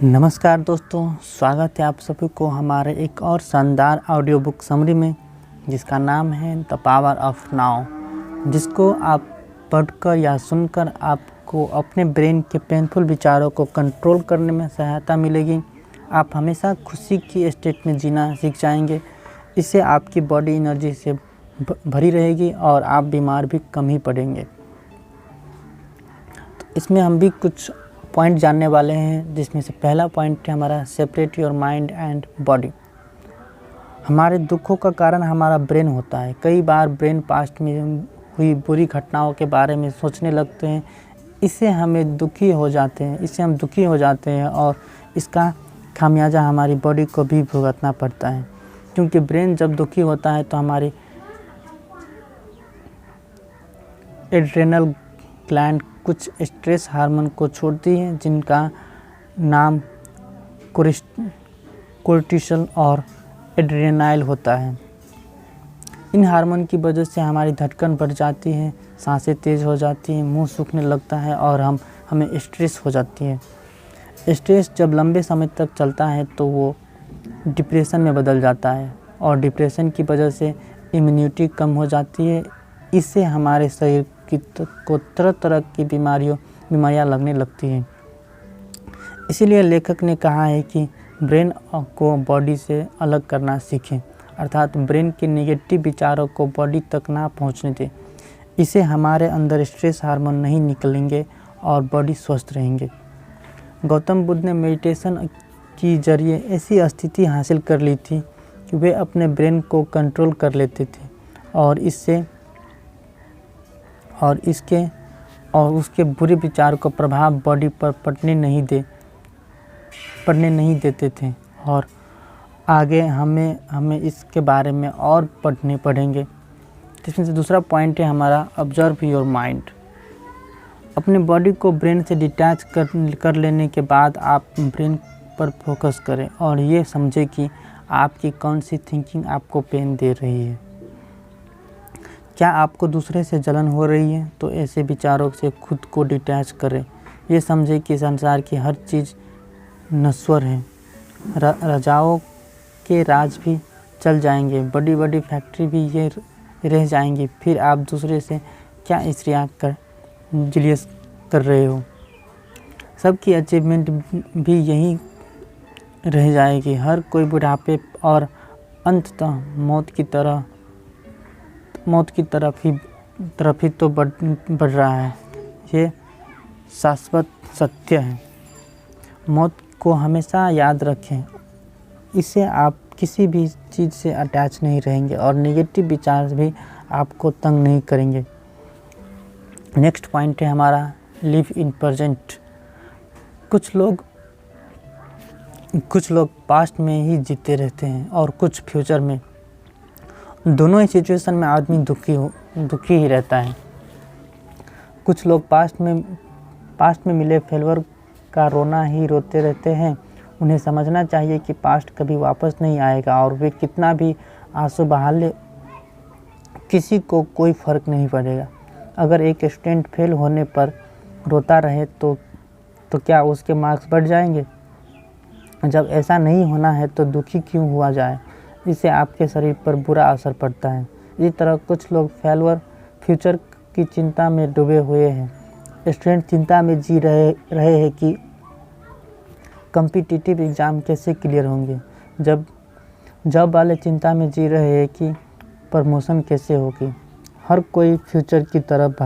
नमस्कार दोस्तों, स्वागत है आप सभी को हमारे एक और शानदार ऑडियो बुक समरी में, जिसका नाम है द पावर ऑफ नाउ, जिसको आप पढ़कर या सुनकर आपको अपने ब्रेन के पेनफुल विचारों को कंट्रोल करने में सहायता मिलेगी। आप हमेशा खुशी की स्टेट में जीना सीख जाएंगे। इससे आपकी बॉडी एनर्जी से भरी रहेगी और आप बीमार भी कम ही पड़ेंगे। तो इसमें हम भी कुछ पॉइंट जानने वाले हैं, जिसमें से पहला पॉइंट है हमारा separate your mind and body. हमारे दुखों का कारण हमारा ब्रेन होता है। कई बार ब्रेन पास्ट में हुई बुरी घटनाओं के बारे में सोचने लगते हैं। इससे हम दुखी हो जाते हैं और इसका खामियाजा हमारी बॉडी को भी भुगतना पड़ता है, क्योंकि ब्रेन जब दुखी होता है तो हमारी एड्रेनल ग्लैंड कुछ स्ट्रेस हार्मोन को छोड़ती है, जिनका नाम कोर्टिसोल और एड्रेनाइल होता है। इन हार्मोन की वजह से हमारी धड़कन बढ़ जाती है, सांसें तेज़ हो जाती हैं, मुंह सूखने लगता है और हमें स्ट्रेस हो जाती है। स्ट्रेस जब लंबे समय तक चलता है तो वो डिप्रेशन में बदल जाता है और डिप्रेशन की वजह से इम्यूनिटी कम हो जाती है। इससे हमारे शरीर को तरह तरह की बीमारियां लगने लगती हैं। इसीलिए लेखक ने कहा है कि ब्रेन को बॉडी से अलग करना सीखें, अर्थात ब्रेन के नेगेटिव विचारों को बॉडी तक ना पहुंचने दें। इससे हमारे अंदर स्ट्रेस हार्मोन नहीं निकलेंगे और बॉडी स्वस्थ रहेंगे। गौतम बुद्ध ने मेडिटेशन की जरिए ऐसी स्थिति हासिल कर ली थी कि वे अपने ब्रेन को कंट्रोल कर लेते थे और उसके बुरे विचार को प्रभाव बॉडी पर पड़ने नहीं देते थे। और आगे हमें इसके बारे में और पढ़ने पड़ेंगे। जिसमें से दूसरा पॉइंट है हमारा ऑब्जर्व योर माइंड। अपने बॉडी को ब्रेन से डिटैच कर लेने के बाद आप ब्रेन पर फोकस करें और ये समझें कि आपकी कौन सी थिंकिंग आपको पेन दे रही है। क्या आपको दूसरे से जलन हो रही है तो ऐसे विचारों से खुद को डिटैच करें। ये समझें कि संसार की हर चीज़ नश्वर है। राजाओं के राज भी चल जाएंगे, बड़ी बड़ी फैक्ट्री भी ये रह जाएंगी, फिर आप दूसरे से क्या ईर्ष्या जिलियस कर रहे हो। सबकी अचीवमेंट भी यहीं रह जाएगी। हर कोई बुढ़ापे और अंततः मौत की तरफ ही तो बढ़ रहा है। ये शाश्वत सत्य है। मौत को हमेशा याद रखें। इससे आप किसी भी चीज़ से अटैच नहीं रहेंगे और नेगेटिव विचार भी आपको तंग नहीं करेंगे। नेक्स्ट पॉइंट है हमारा लिव इन प्रेजेंट। कुछ लोग पास्ट में ही जीते रहते हैं और कुछ फ्यूचर में। दोनों ही सिचुएशन में आदमी दुखी ही रहता है। कुछ लोग पास्ट में मिले फेलियर का रोना ही रोते रहते हैं। उन्हें समझना चाहिए कि पास्ट कभी वापस नहीं आएगा और वे कितना भी आंसू बहा ले, किसी को कोई फ़र्क नहीं पड़ेगा। अगर एक स्टूडेंट फेल होने पर रोता रहे तो क्या उसके मार्क्स बढ़ जाएंगे? जब ऐसा नहीं होना है तो दुखी क्यों हुआ जाए? इससे आपके शरीर पर बुरा असर पड़ता है। इसी तरह कुछ लोग फ्यूचर की चिंता में डूबे हुए हैं। स्टूडेंट चिंता में जी रहे हैं कि कॉम्पिटिटिव एग्ज़ाम कैसे क्लियर होंगे। जॉब वाले चिंता में जी रहे हैं कि प्रमोशन कैसे होगी। हर कोई फ्यूचर की तरफ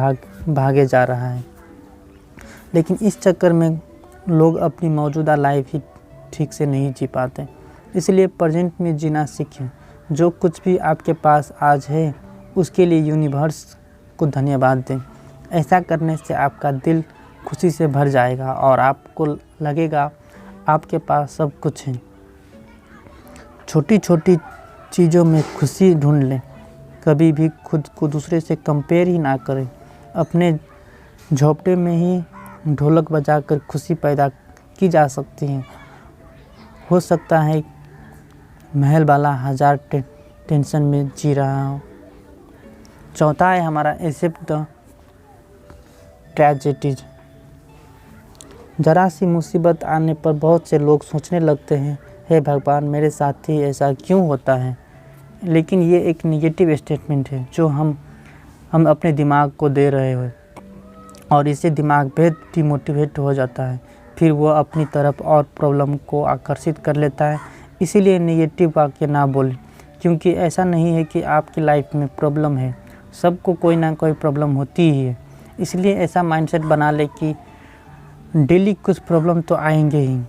भागे जा रहा है, लेकिन इस चक्कर में लोग अपनी मौजूदा लाइफ ही ठीक से नहीं जी पाते। इसलिए प्रेजेंट में जीना सीखें। जो कुछ भी आपके पास आज है उसके लिए यूनिवर्स को धन्यवाद दें। ऐसा करने से आपका दिल खुशी से भर जाएगा और आपको लगेगा आपके पास सब कुछ है। छोटी छोटी चीज़ों में खुशी ढूंढ लें। कभी भी खुद को दूसरे से कंपेयर ही ना करें। अपने झोंपड़े में ही ढोलक बजाकर खुशी पैदा की जा सकती है। हो सकता है महल वाला 1000 टेंशन में जी रहा हो। चौथा है हमारा एक्सेप्ट द ट्रेजेडीज। ज़रा सी मुसीबत आने पर बहुत से लोग सोचने लगते हैं, हे भगवान मेरे साथ ही ऐसा क्यों होता है। लेकिन ये एक नेगेटिव स्टेटमेंट है जो हम अपने दिमाग को दे रहे हो, और इससे दिमाग बेहद डिमोटिवेट हो जाता है, फिर वो अपनी तरफ और प्रॉब्लम को आकर्षित कर लेता है। इसीलिए नेगेटिव वाक्य ना बोलें, क्योंकि ऐसा नहीं है कि आपकी लाइफ में प्रॉब्लम है, सबको कोई ना कोई प्रॉब्लम होती ही है। इसलिए ऐसा माइंडसेट बना ले कि डेली कुछ प्रॉब्लम तो आएंगे ही,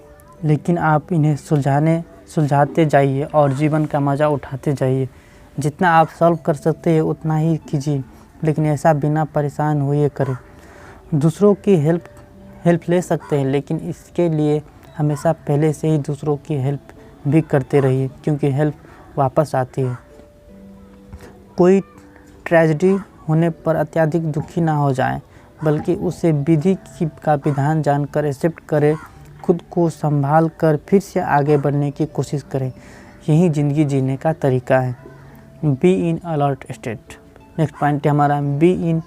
लेकिन आप इन्हें सुलझाते जाइए और जीवन का मज़ा उठाते जाइए। जितना आप सॉल्व कर सकते हैं उतना ही कीजिए, लेकिन ऐसा बिना परेशान हुए करें। दूसरों की हेल्प ले सकते हैं, लेकिन इसके लिए हमेशा पहले से ही दूसरों की हेल्प भी करते रहिए, क्योंकि हेल्प वापस आती है। कोई ट्रेजेडी होने पर अत्यधिक दुखी ना हो जाएं, बल्कि उसे विधि का विधान जानकर एक्सेप्ट करें, खुद को संभाल कर फिर से आगे बढ़ने की कोशिश करें। यही ज़िंदगी जीने का तरीका है। Be in alert state. Next point है हमारा बी इन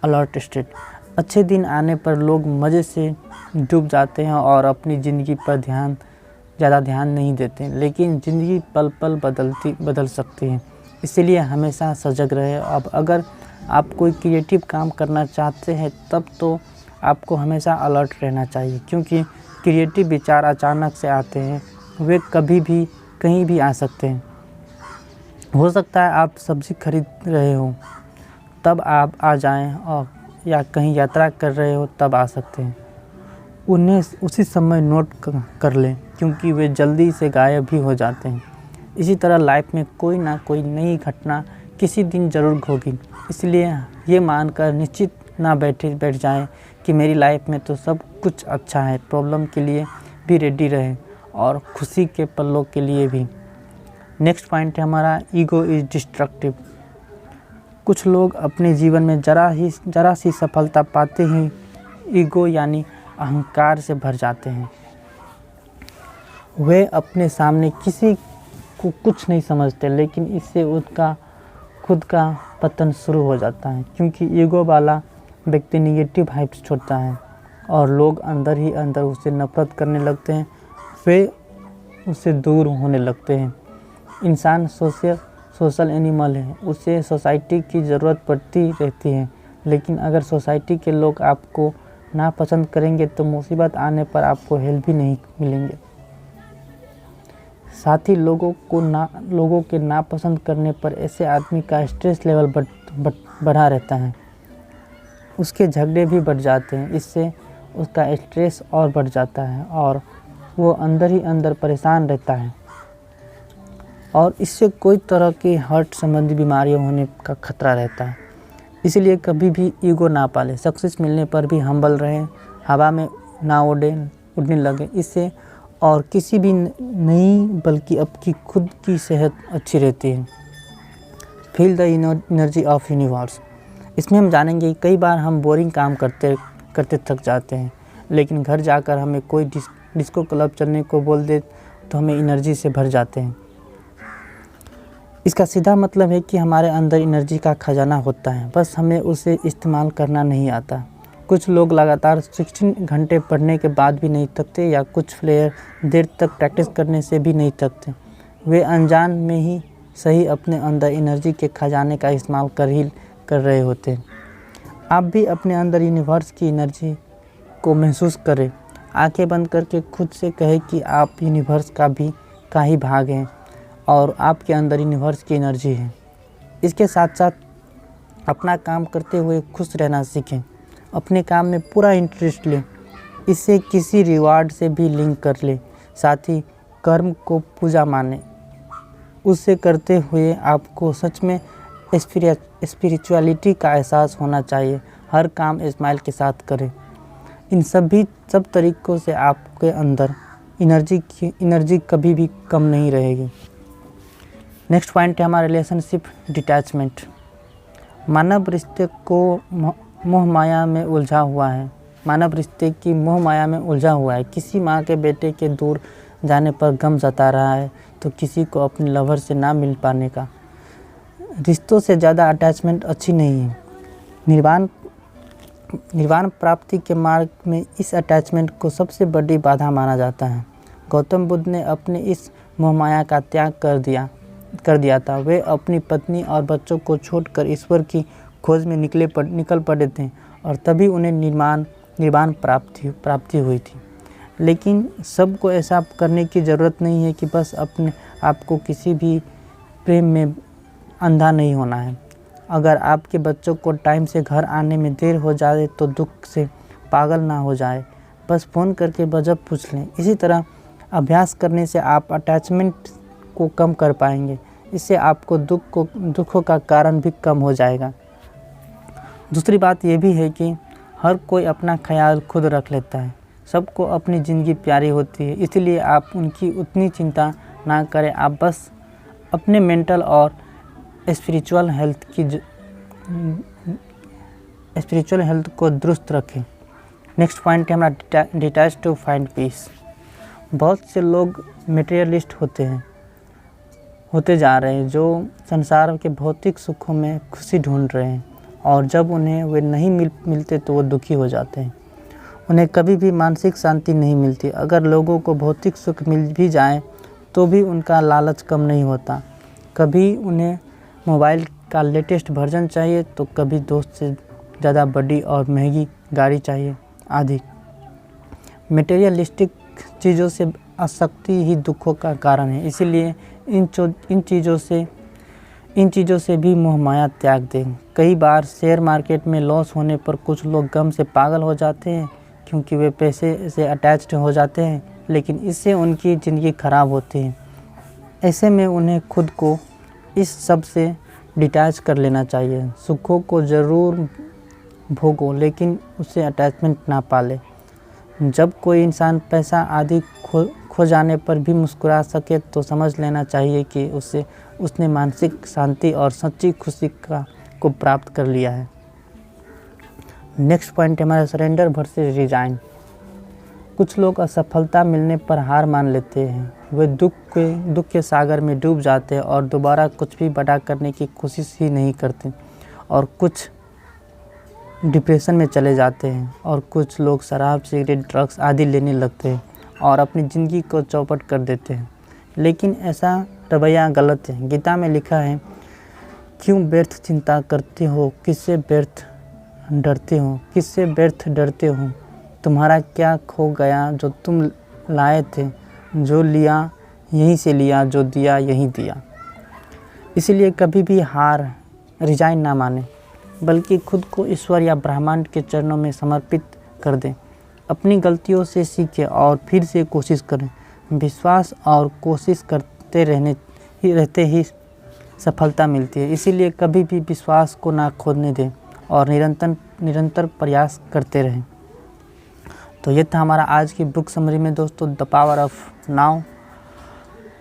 अलर्ट स्टेट। अच्छे दिन आने पर लोग मज़े से डूब जाते हैं और अपनी ज़िंदगी पर ज़्यादा ध्यान नहीं देते, लेकिन ज़िंदगी पल पल बदल सकती है। इसलिए हमेशा सजग रहे। अब अगर आप कोई क्रिएटिव काम करना चाहते हैं तब तो आपको हमेशा अलर्ट रहना चाहिए, क्योंकि क्रिएटिव विचार अचानक से आते हैं, वे कभी भी कहीं भी आ सकते हैं। हो सकता है आप सब्ज़ी खरीद रहे हो तब आप आ जाएं, और या कहीं यात्रा कर रहे हो तब आ सकते हैं। उन्हें उसी समय नोट कर लें, क्योंकि वे जल्दी से गायब भी हो जाते हैं। इसी तरह लाइफ में कोई ना कोई नई घटना किसी दिन ज़रूर होगी। इसलिए ये मानकर निश्चित ना बैठ जाएं कि मेरी लाइफ में तो सब कुछ अच्छा है। प्रॉब्लम के लिए भी रेडी रहें और खुशी के पलों के लिए भी। नेक्स्ट पॉइंट है हमारा ईगो इज़ डिस्ट्रक्टिव। कुछ लोग अपने जीवन में ज़रा सी सफलता पाते ही ईगो यानी अहंकार से भर जाते हैं। वे अपने सामने किसी को कुछ नहीं समझते, लेकिन इससे उनका खुद का पतन शुरू हो जाता है, क्योंकि ईगो वाला व्यक्ति नेगेटिव हाइप्स छोड़ता है और लोग अंदर ही अंदर उसे नफरत करने लगते हैं, वे उससे दूर होने लगते हैं। इंसान सोशल एनिमल है, उसे सोसाइटी की ज़रूरत पड़ती रहती है, लेकिन अगर सोसाइटी के लोग आपको नापसंद करेंगे तो मुसीबत आने पर आपको हेल्प भी नहीं मिलेंगे। साथ ही लोगों के नापसंद करने पर ऐसे आदमी का स्ट्रेस लेवल बढ़ा रहता है, उसके झगड़े भी बढ़ जाते हैं। इससे उसका स्ट्रेस और बढ़ जाता है और वो अंदर ही अंदर परेशान रहता है, और इससे कोई तरह की हार्ट संबंधी बीमारियां होने का खतरा रहता है। इसलिए कभी भी ईगो ना पालें। सक्सेस मिलने पर भी हम्बल रहें, हवा में ना उड़ने लगे। इससे और किसी भी नहीं बल्कि आपकी खुद की सेहत अच्छी रहती है। Feel the energy of universe. इसमें हम जानेंगे कि कई बार हम बोरिंग काम करते थक जाते हैं, लेकिन घर जाकर हमें कोई डिस्को क्लब चलने को बोल दे तो हमें एनर्जी से भर जाते हैं। इसका सीधा मतलब है कि हमारे अंदर एनर्जी का खजाना होता है, बस हमें उसे इस्तेमाल करना नहीं आता। कुछ लोग लगातार 16 घंटे पढ़ने के बाद भी नहीं थकते, या कुछ प्लेयर देर तक प्रैक्टिस करने से भी नहीं थकते। वे अनजान में ही सही अपने अंदर एनर्जी के खजाने का इस्तेमाल कर रहे होते हैं। आप भी अपने अंदर यूनिवर्स की एनर्जी को महसूस करें। आंखें बंद करके खुद से कहें कि आप यूनिवर्स का ही भाग हैं और आपके अंदर यूनिवर्स की एनर्जी है। इसके साथ साथ अपना काम करते हुए खुश रहना सीखें। अपने काम में पूरा इंटरेस्ट लें, इसे किसी रिवार्ड से भी लिंक कर लें। साथ ही कर्म को पूजा मानें। उसे करते हुए आपको सच में स्पिरिचुअलिटी का एहसास होना चाहिए। हर काम स्माइल के साथ करें। इन सब तरीक़ों से आपके अंदर एनर्जी कभी भी कम नहीं रहेगी। नेक्स्ट पॉइंट है हमारा रिलेशनशिप डिटैचमेंट। मानव रिश्ते को मोह माया में उलझा हुआ है। मानव रिश्ते की मोह माया में उलझा हुआ है। किसी माँ के बेटे के दूर जाने पर गम जता रहा है, तो किसी को अपने लवर से ना मिल पाने का। रिश्तों से ज़्यादा अटैचमेंट अच्छी नहीं है। निर्वाण निर्वाण प्राप्ति के मार्ग में इस अटैचमेंट को सबसे बड़ी बाधा माना जाता है। गौतम बुद्ध ने अपने इस मोहमाया का त्याग कर दिया था। वे अपनी पत्नी और बच्चों को छोड़कर ईश्वर की खोज में निकल पड़े थे और तभी उन्हें निर्वाण प्राप्ति हुई थी। लेकिन सबको ऐसा करने की ज़रूरत नहीं है कि बस अपने आप को किसी भी प्रेम में अंधा नहीं होना है। अगर आपके बच्चों को टाइम से घर आने में देर हो जाए तो दुख से पागल ना हो जाए, बस फ़ोन करके वजह पूछ लें। इसी तरह अभ्यास करने से आप अटैचमेंट को कम कर पाएंगे। इससे आपको दुखों का कारण भी कम हो जाएगा। दूसरी बात यह भी है कि हर कोई अपना ख्याल खुद रख लेता है। सबको अपनी ज़िंदगी प्यारी होती है, इसलिए आप उनकी उतनी चिंता ना करें। आप बस अपने मेंटल और स्पिरिचुअल हेल्थ को दुरुस्त रखें। नेक्स्ट पॉइंट है हमारा डिटैच टू फाइंड पीस। बहुत से लोग मटेरियलिस्ट होते जा रहे हैं, जो संसार के भौतिक सुखों में खुशी ढूंढ रहे हैं, और जब उन्हें वे नहीं मिलते तो वो दुखी हो जाते हैं। उन्हें कभी भी मानसिक शांति नहीं मिलती। अगर लोगों को भौतिक सुख मिल भी जाए तो भी उनका लालच कम नहीं होता। कभी उन्हें मोबाइल का लेटेस्ट वर्जन चाहिए तो कभी दोस्त से ज़्यादा बड़ी और महंगी गाड़ी चाहिए आदि। मटेरियलिस्टिक चीज़ों से आसक्ति ही दुखों का कारण है। इसीलिए इन चीज़ों से भी मोहमाया त्याग दें। कई बार शेयर मार्केट में लॉस होने पर कुछ लोग गम से पागल हो जाते हैं, क्योंकि वे पैसे से अटैच्ड हो जाते हैं, लेकिन इससे उनकी ज़िंदगी खराब होती है। ऐसे में उन्हें खुद को इस सब से डिटैच कर लेना चाहिए। सुखों को ज़रूर भोगो, लेकिन उससे अटैचमेंट ना पाले। जब कोई इंसान पैसा आदि खो जाने पर भी मुस्कुरा सके तो समझ लेना चाहिए कि उसने मानसिक शांति और सच्ची खुशी को प्राप्त कर लिया है। नेक्स्ट पॉइंट है हमारा सरेंडर वर्सेस रिजाइन। कुछ लोग असफलता मिलने पर हार मान लेते हैं। वे दुख के सागर में डूब जाते हैं और दोबारा कुछ भी बड़ा करने की कोशिश ही नहीं करते, और कुछ डिप्रेशन में चले जाते हैं, और कुछ लोग शराब, सिगरेट, ड्रग्स आदि लेने लगते हैं और अपनी ज़िंदगी को चौपट कर देते हैं। लेकिन ऐसा रवैया गलत है। गीता में लिखा है, क्यों व्यर्थ चिंता करते हो, किससे व्यर्थ डरते हो। तुम्हारा क्या खो गया जो तुम लाए थे, जो लिया यहीं से लिया, जो दिया यहीं दिया। इसलिए कभी भी रिजाइन ना माने, बल्कि खुद को ईश्वर या ब्रह्मांड के चरणों में समर्पित कर दें। अपनी गलतियों से सीखें और फिर से कोशिश करें। विश्वास और कोशिश करते रहते ही सफलता मिलती है। इसीलिए कभी भी विश्वास को ना खोने दें और निरंतर प्रयास करते रहें। तो ये था हमारा आज की बुक समरी में दोस्तों, द पावर ऑफ नाउ।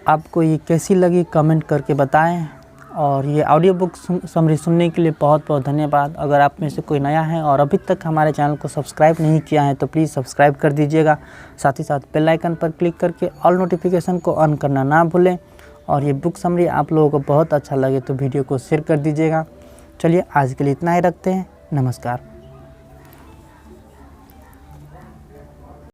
आपको ये कैसी लगी कमेंट करके बताएं, और ये ऑडियो बुक समरी सुनने के लिए बहुत बहुत धन्यवाद। अगर आप में से कोई नया है और अभी तक हमारे चैनल को सब्सक्राइब नहीं किया है तो प्लीज़ सब्सक्राइब कर दीजिएगा। साथ ही साथ बेल आइकन पर क्लिक करके ऑल नोटिफिकेशन को ऑन करना ना भूलें। और ये बुक समरी आप लोगों को बहुत अच्छा लगे तो वीडियो को शेयर कर दीजिएगा। चलिए आज के लिए इतना ही रखते हैं। नमस्कार।